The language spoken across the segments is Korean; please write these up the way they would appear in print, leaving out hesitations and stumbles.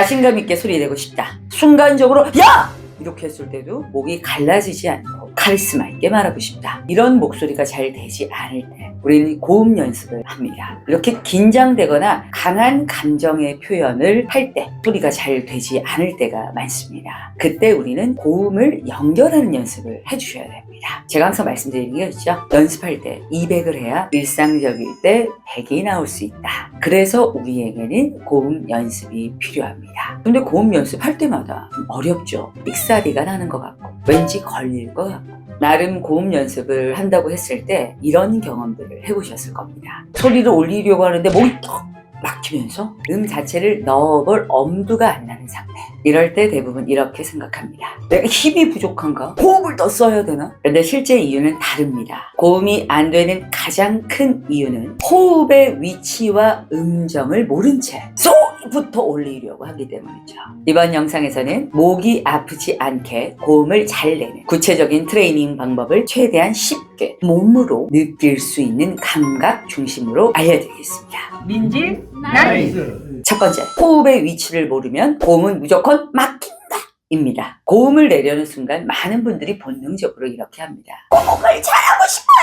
자신감 있게 소리 내고 싶다. 순간적으로 야! 이렇게 했을 때도 목이 갈라지지 않고 카리스마 있게 말하고 싶다. 이런 목소리가 잘 되지 않을 때 우리는 고음 연습을 합니다. 이렇게 긴장되거나 강한 감정의 표현을 할 때 소리가 잘 되지 않을 때가 많습니다. 그때 우리는 고음을 연결하는 연습을 해주셔야 됩니다. 제가 항상 말씀드리는 게 있죠. 연습할 때 200을 해야 일상적일 때 100이 나올 수 있다. 그래서 우리에게는 고음 연습이 필요합니다. 근데 고음 연습할 때마다 어렵죠. 믹사리가 나는 것 같고 왠지 걸릴 것 같고 나름 고음 연습을 한다고 했을 때 이런 경험들을 해보셨을 겁니다. 소리를 올리려고 하는데 목이 턱 막히면서 자체를 넣어볼 엄두가 안 나는 상태. 이럴 때 대부분 이렇게 생각합니다. 내가 힘이 부족한가? 호흡을 더 써야 되나? 그런데 실제 이유는 다릅니다. 고음이 안 되는 가장 큰 이유는 호흡의 위치와 음정을 모른 채 소리부터 올리려고 하기 때문이죠. 이번 영상에서는 목이 아프지 않게 고음을 잘 내는 구체적인 트레이닝 방법을 최대한 쉽게 몸으로 느낄 수 있는 감각 중심으로 알려드리겠습니다. 민지 나이스. 첫 번째, 호흡의 위치를 모르면 고음은 무조건 막힌다 입니다. 고음을 내려는 순간 많은 분들이 본능적으로 이렇게 합니다. 고음을 잘하고 싶어요.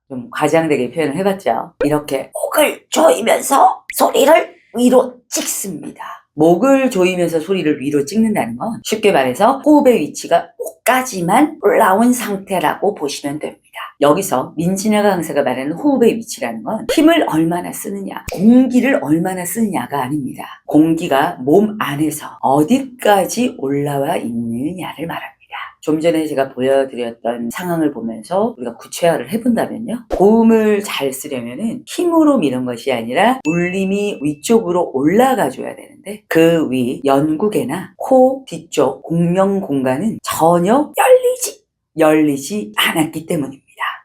좀 과장되게 표현을 해봤죠. 이렇게 목을 조이면서 소리를 위로 찍습니다. 목을 조이면서 소리를 위로 찍는다는 건 쉽게 말해서 호흡의 위치가 목까지만 올라온 상태라고 보시면 됩니다. 여기서 민지나 강사가 말하는 호흡의 위치라는 건 힘을 얼마나 쓰느냐, 공기를 얼마나 쓰느냐가 아닙니다. 공기가 몸 안에서 어디까지 올라와 있느냐를 말합니다. 좀 전에 제가 보여드렸던 상황을 보면서 우리가 구체화를 해본다면요. 고음을 잘 쓰려면은 힘으로 미는 것이 아니라 울림이 위쪽으로 올라가 줘야 되는데 그 위 연구개나 코 뒤쪽 공명 공간은 전혀 열리지 않았기 때문입니다.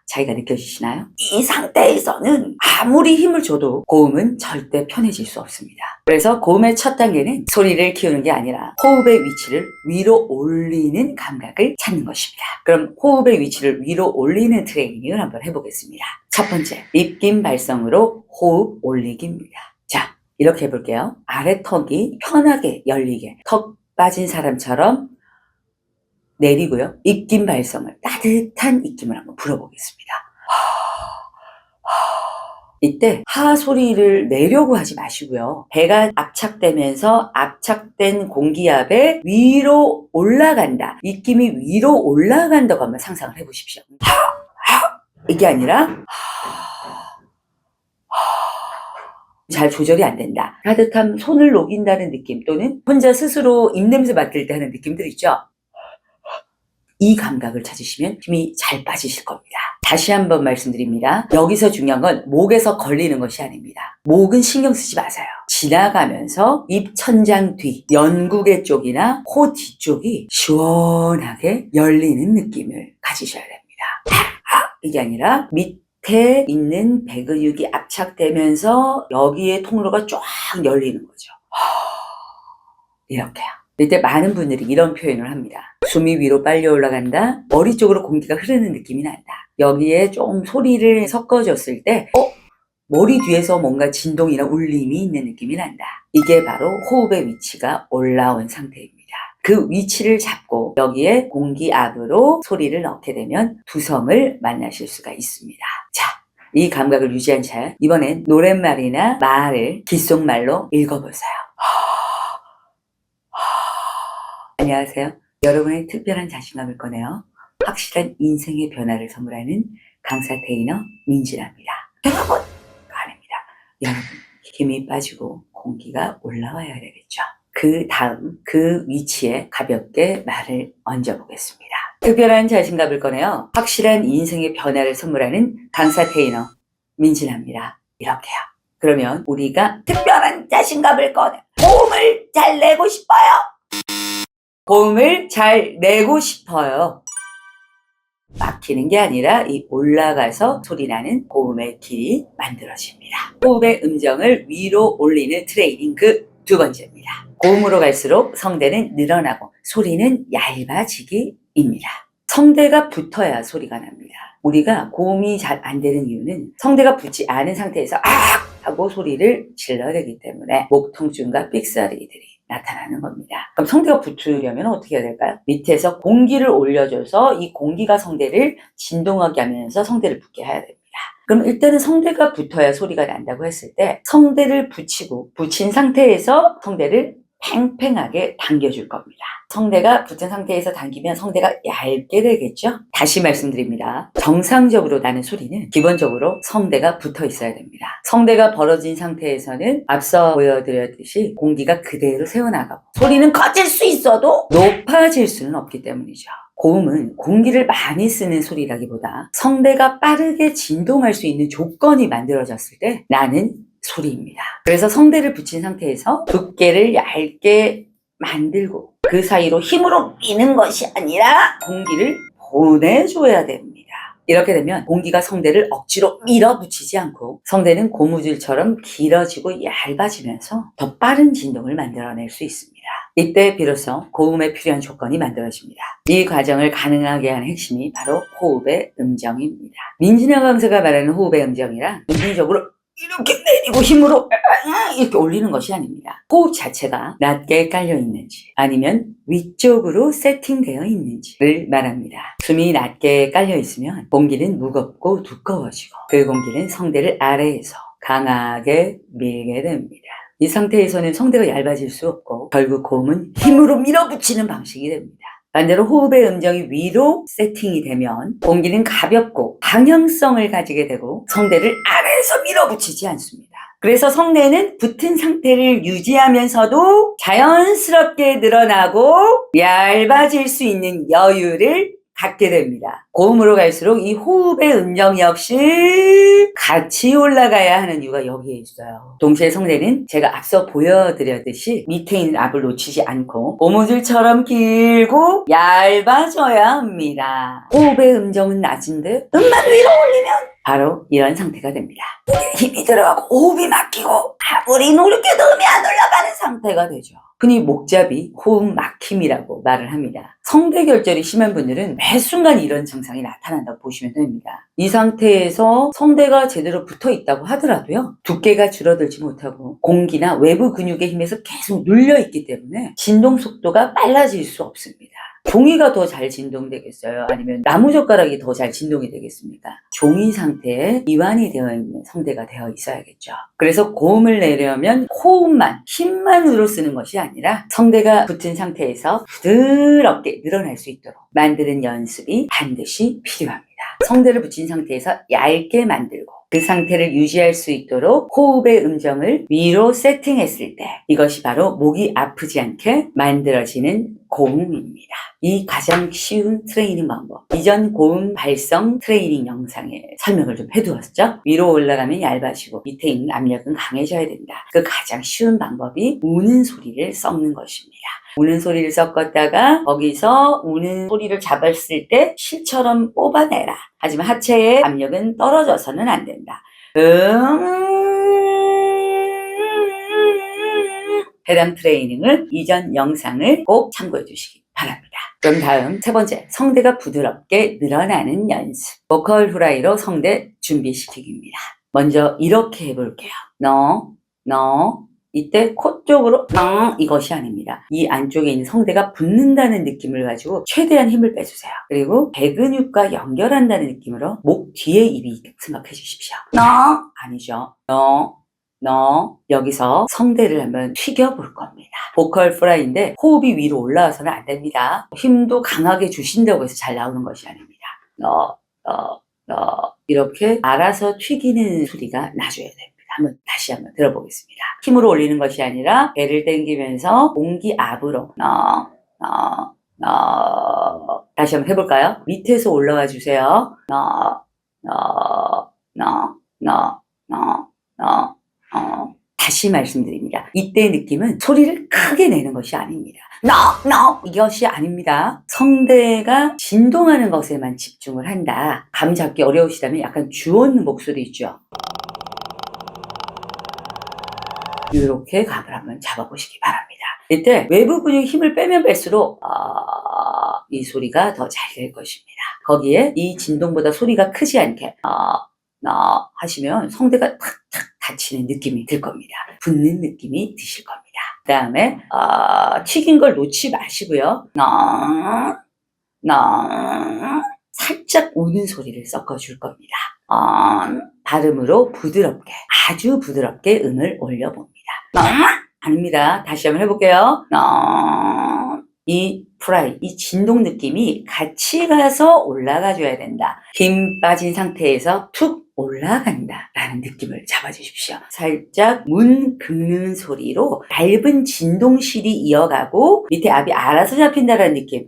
차이가 느껴지시나요? 이 상태에서는 아무리 힘을 줘도 고음은 절대 편해질 수 없습니다. 그래서 고음의 첫 단계는 소리를 키우는 게 아니라 호흡의 위치를 위로 올리는 감각을 찾는 것입니다. 그럼 호흡의 위치를 위로 올리는 트레이닝을 한번 해보겠습니다. 첫 번째, 입김 발성으로 호흡 올리기입니다. 자, 이렇게 해볼게요. 아래 턱이 편하게 열리게 턱 빠진 사람처럼 내리고요. 입김 발성을 따뜻한 입김을 한번 불어보겠습니다. 이때 하 소리를 내려고 하지 마시고요. 배가 압착되면서 압착된 공기압에 위로 올라간다. 입김이 위로 올라간다고 한번 상상을 해보십시오. 이게 아니라 잘 조절이 안 된다. 따뜻한 손을 녹인다는 느낌 또는 혼자 스스로 입냄새 맡을 때 하는 느낌들 있죠. 이 감각을 찾으시면 힘이 잘 빠지실 겁니다. 다시 한번 말씀드립니다. 여기서 중요한 건 목에서 걸리는 것이 아닙니다. 목은 신경 쓰지 마세요. 지나가면서 입 천장 뒤, 연구개 쪽이나 코 뒤쪽이 시원하게 열리는 느낌을 가지셔야 됩니다. 이게 아니라 밑에 있는 배근육이 압착되면서 여기에 통로가 쫙 열리는 거죠. 이렇게요. 이때 많은 분들이 이런 표현을 합니다. 숨이 위로 빨리 올라간다. 머리 쪽으로 공기가 흐르는 느낌이 난다. 여기에 좀 소리를 섞어줬을 때 머리 뒤에서 뭔가 진동이나 울림이 있는 느낌이 난다. 이게 바로 호흡의 위치가 올라온 상태입니다. 그 위치를 잡고 여기에 공기압으로 소리를 넣게 되면 두성을 만나실 수가 있습니다. 자, 이 감각을 유지한 채 이번엔 노랫말이나 말을 귓속말로 읽어보세요. 안녕하세요. 여러분의 특별한 자신감을 꺼내어 확실한 인생의 변화를 선물하는 강사 테이너 민지라입니다. 여러분가 아닙니다. 여러분 힘이 빠지고 공기가 올라와야 되겠죠. 그 다음 그 위치에 가볍게 말을 얹어보겠습니다. 특별한 자신감을 꺼내어 확실한 인생의 변화를 선물하는 강사 테이너 민지라입니다. 이렇게요. 그러면 우리가 특별한 자신감을 꺼내 고음을 잘 내고 싶어요. 고음을 잘 내고 싶어요. 막히는 게 아니라 이 올라가서 소리나는 고음의 길이 만들어집니다. 호흡의 음정을 위로 올리는 트레이닝 그 두 번째입니다. 고음으로 갈수록 성대는 늘어나고 소리는 얇아지기입니다. 성대가 붙어야 소리가 납니다. 우리가 고음이 잘 안 되는 이유는 성대가 붙지 않은 상태에서 하고 소리를 질러내기 때문에 목 통증과 삑사리들이 나타나는 겁니다. 그럼 성대가 붙으려면 어떻게 해야 될까요? 밑에서 공기를 올려줘서 이 공기가 성대를 진동하게 하면서 성대를 붙게 해야 됩니다. 그럼 일단은 성대가 붙어야 소리가 난다고 했을 때 성대를 붙인 상태에서 성대를 팽팽하게 당겨줄 겁니다. 성대가 붙은 상태에서 당기면 성대가 얇게 되겠죠? 다시 말씀드립니다. 정상적으로 나는 소리는 기본적으로 성대가 붙어 있어야 됩니다. 성대가 벌어진 상태에서는 앞서 보여드렸듯이 공기가 그대로 새어나가고 소리는 커질 수 있어도 높아질 수는 없기 때문이죠. 고음은 공기를 많이 쓰는 소리라기보다 성대가 빠르게 진동할 수 있는 조건이 만들어졌을 때 나는 소리입니다. 그래서 성대를 붙인 상태에서 두께를 얇게 만들고 그 사이로 힘으로 미는 것이 아니라 공기를 보내줘야 됩니다. 이렇게 되면 공기가 성대를 억지로 밀어붙이지 않고 성대는 고무줄처럼 길어지고 얇아지면서 더 빠른 진동을 만들어낼 수 있습니다. 이때 비로소 고음에 필요한 조건이 만들어집니다. 이 과정을 가능하게 하는 핵심이 바로 호흡의 음정입니다. 민진아 강사가 말하는 호흡의 음정이란 인위적으로 이렇게 내리고 힘으로 이렇게 올리는 것이 아닙니다. 호흡 자체가 낮게 깔려 있는지 아니면 위쪽으로 세팅되어 있는지를 말합니다. 숨이 낮게 깔려 있으면 공기는 무겁고 두꺼워지고 그 공기는 성대를 아래에서 강하게 밀게 됩니다. 이 상태에서는 성대가 얇아질 수 없고 결국 고음은 힘으로 밀어붙이는 방식이 됩니다. 반대로 호흡의 음정이 위로 세팅이 되면 공기는 가볍고 방향성을 가지게 되고 성대를 아래에서 밀어붙이지 않습니다. 그래서 성대는 붙은 상태를 유지하면서도 자연스럽게 늘어나고 얇아질 수 있는 여유를 갖게 됩니다. 고음으로 갈수록 이 호흡의 음정 역시 같이 올라가야 하는 이유가 여기에 있어요. 동시에 성대는 제가 앞서 보여드렸듯이 밑에 있는 압을 놓치지 않고 고무줄처럼 길고 얇아져야 합니다. 호흡의 음정은 낮은데 음만 위로 올리면 바로 이런 상태가 됩니다. 힘이 들어가고 호흡이 막히고 아무리 노력해도 음이 안 올라가는 상태가 되죠. 흔히 목잡이 호흡 막힘이라고 말을 합니다. 성대 결절이 심한 분들은 매 순간 이런 증상이 나타난다고 보시면 됩니다. 이 상태에서 성대가 제대로 붙어 있다고 하더라도요, 두께가 줄어들지 못하고 공기나 외부 근육의 힘에서 계속 눌려 있기 때문에 진동 속도가 빨라질 수 없습니다. 종이가 더 잘 진동되겠어요? 아니면 나무젓가락이 더 잘 진동이 되겠습니까? 종이 상태에 이완이 되어 있는 성대가 되어 있어야겠죠. 그래서 고음을 내려면 호흡만, 힘만으로 쓰는 것이 아니라 성대가 붙은 상태에서 부드럽게 늘어날 수 있도록 만드는 연습이 반드시 필요합니다. 성대를 붙인 상태에서 얇게 만들고 그 상태를 유지할 수 있도록 호흡의 음정을 위로 세팅했을 때 이것이 바로 목이 아프지 않게 만들어지는 고음입니다. 이 가장 쉬운 트레이닝 방법. 이전 고음 발성 트레이닝 영상에 설명을 좀 해두었죠. 위로 올라가면 얇아지고 밑에 있는 압력은 강해져야 된다. 그 가장 쉬운 방법이 우는 소리를 섞는 것입니다. 우는 소리를 섞었다가 거기서 우는 소리를 잡았을 때 실처럼 뽑아내라. 하지만 하체의 압력은 떨어져서는 안 된다. 해당 트레이닝을 이전 영상을 꼭 참고해 주시기 바랍니다. 그럼 다음 세 번째, 성대가 부드럽게 늘어나는 연습. 보컬 후라이로 성대 준비시키기입니다. 먼저 이렇게 해볼게요. 이때 코 쪽으로 이것이 아닙니다. 이 안쪽에 있는 성대가 붙는다는 느낌을 가지고 최대한 힘을 빼주세요. 그리고 배근육과 연결한다는 느낌으로 목 뒤에 입이 생각해 주십시오. 아니죠. 여기서 성대를 한번 튀겨볼 겁니다. 보컬 프라이인데 호흡이 위로 올라와서는 안 됩니다. 힘도 강하게 주신다고 해서 잘 나오는 것이 아닙니다. 이렇게 알아서 튀기는 소리가 나줘야 됩니다. 다시 한번 들어보겠습니다. 힘으로 올리는 것이 아니라 배를 당기면서 공기 압으로 다시 한번 해볼까요? 밑에서 올라와 주세요. 다시 말씀드립니다. 이때 느낌은 소리를 크게 내는 것이 아닙니다. 이것이 아닙니다. 성대가 진동하는 것에만 집중을 한다. 감 잡기 어려우시다면 약간 주원 목소리 있죠? 이렇게 감을 한번 잡아보시기 바랍니다. 이때 외부 근육 힘을 빼면 뺄수록 이 소리가 더 잘 될 것입니다. 거기에 이 진동보다 소리가 크지 않게 하시면 성대가 탁탁 닫히는 느낌이 들 겁니다. 붙는 느낌이 드실 겁니다. 그 다음에 튀긴 걸 놓지 마시고요. 살짝 우는 소리를 섞어줄 겁니다. 발음으로 부드럽게, 아주 부드럽게 음을 올려봅니다. 아닙니다. 다시 한번 해볼게요. 이 프라이, 이 진동 느낌이 같이 가서 올라가줘야 된다. 힘 빠진 상태에서 툭 올라간다 라는 느낌을 잡아주십시오. 살짝 문 긁는 소리로 얇은 진동실이 이어가고 밑에 압이 알아서 잡힌다라는 느낌.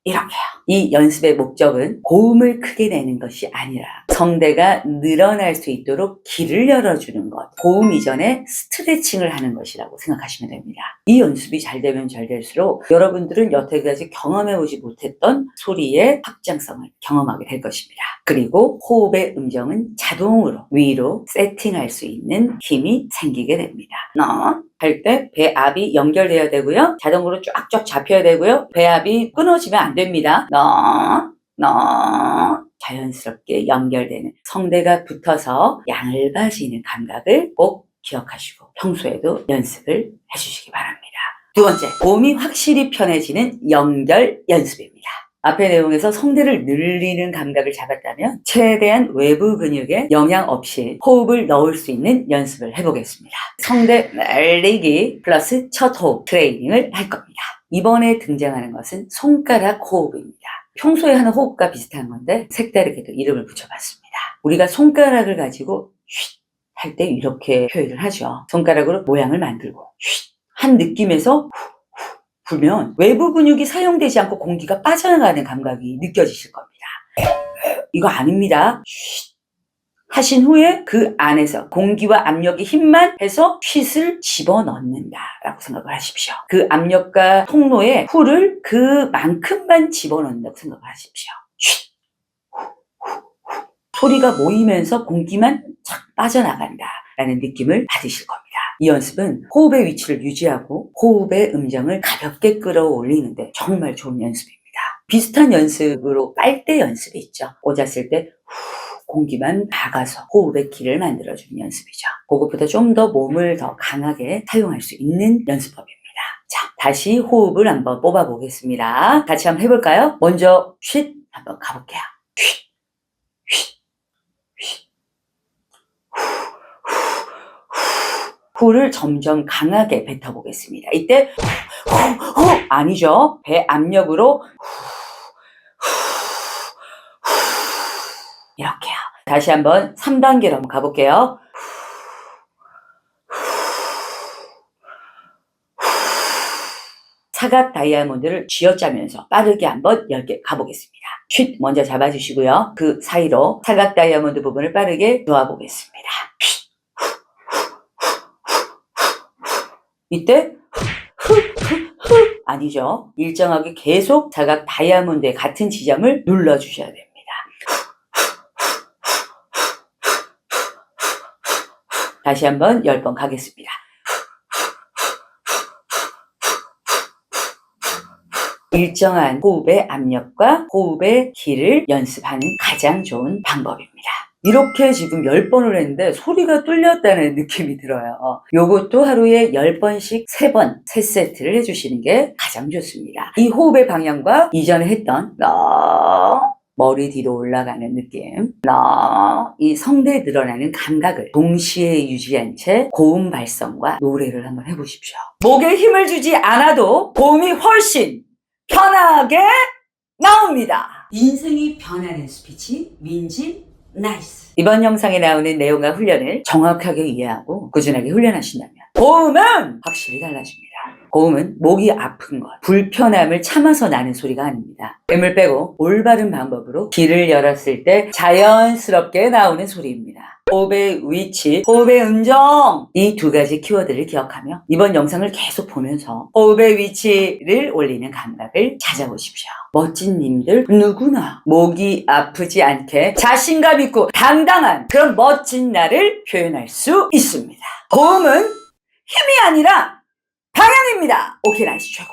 이렇게요. 이 연습의 목적은 고음을 크게 내는 것이 아니라 성대가 늘어날 수 있도록 길을 열어주는 것, 고음 이전에 스트레칭을 하는 것이라고 생각하시면 됩니다. 이 연습이 잘 되면 잘 될수록 여러분들은 여태까지 경험해보지 못했던 소리의 확장성을 경험하게 될 것입니다. 그리고 호흡의 음정은 자동으로 위로 세팅할 수 있는 힘이 생기게 됩니다. 할 때 배압이 연결돼야 되고요. 자동으로 쫙쫙 잡혀야 되고요. 배압이 끊어지면 안 됩니다. 자연스럽게 연결되는 성대가 붙어서 얇아지는 감각을 꼭 기억하시고 평소에도 연습을 해주시기 바랍니다. 두 번째, 고음이 확실히 편해지는 연결 연습입니다. 앞의 내용에서 성대를 늘리는 감각을 잡았다면 최대한 외부 근육에 영향 없이 호흡을 넣을 수 있는 연습을 해보겠습니다. 성대 늘리기 플러스 첫 호흡 트레이닝을 할 겁니다. 이번에 등장하는 것은 손가락 호흡입니다. 평소에 하는 호흡과 비슷한 건데 색다르게도 이름을 붙여봤습니다. 우리가 손가락을 가지고 쉿 할 때 이렇게 표현을 하죠. 손가락으로 모양을 만들고 쉿 한 느낌에서 불면 외부 근육이 사용되지 않고 공기가 빠져나가는 감각이 느껴지실 겁니다. 이거 아닙니다. 쉿 하신 후에 그 안에서 공기와 압력의 힘만 해서 쉿을 집어넣는다라고 생각을 하십시오. 그 압력과 통로에 풀을 그만큼만 집어넣는다고 생각을 하십시오. 쉿 소리가 모이면서 공기만 착 빠져나간다라는 느낌을 받으실 겁니다. 이 연습은 호흡의 위치를 유지하고 호흡의 음정을 가볍게 끌어올리는데 정말 좋은 연습입니다. 비슷한 연습으로 빨대 연습이 있죠. 꽂았을 때 공기만 나가서 호흡의 길을 만들어주는 연습이죠. 그것보다 좀 더 몸을 더 강하게 사용할 수 있는 연습법입니다. 자, 다시 호흡을 한번 뽑아보겠습니다. 같이 한번 해볼까요? 먼저 쉿 한번 가볼게요. 쉿 후를 점점 강하게 뱉어보겠습니다. 이때 후 아니죠. 배 압력으로 이렇게요. 다시 한번 3단계로 한번 가볼게요. 사각 다이아몬드를 쥐어짜면서 빠르게 한번 10개 가보겠습니다. 쉿 먼저 잡아주시고요. 그 사이로 사각 다이아몬드 부분을 빠르게 놓아보겠습니다. 이때 아니죠. 일정하게 계속 사각 다이아몬드의 같은 지점을 눌러주셔야 됩니다. 다시 한번 10번 가겠습니다. 일정한 호흡의 압력과 호흡의 길을 연습하는 가장 좋은 방법입니다. 이렇게 지금 10번을 했는데 소리가 뚫렸다는 느낌이 들어요. 요것도 하루에 10번씩 3번, 3세트를 해주시는 게 가장 좋습니다. 이 호흡의 방향과 이전에 했던 머리 뒤로 올라가는 느낌, 이 성대에 늘어나는 감각을 동시에 유지한 채 고음 발성과 노래를 한번 해보십시오. 목에 힘을 주지 않아도 고음이 훨씬 편하게 나옵니다. 인생이 변하는 스피치 민지 나이스. 이번 영상에 나오는 내용과 훈련을 정확하게 이해하고 꾸준하게 훈련하신다면 고음은 확실히 달라집니다. 고음은 목이 아픈 것, 불편함을 참아서 나는 소리가 아닙니다. 뱀을 빼고 올바른 방법으로 길을 열었을 때 자연스럽게 나오는 소리입니다. 호흡의 위치, 호흡의 음정, 이 두 가지 키워드를 기억하며 이번 영상을 계속 보면서 호흡의 위치를 올리는 감각을 찾아보십시오. 멋진 님들 누구나 목이 아프지 않게 자신감 있고 당당한 그런 멋진 나를 표현할 수 있습니다. 고음은 힘이 아니라 방향입니다. 오케이 나이스 최고.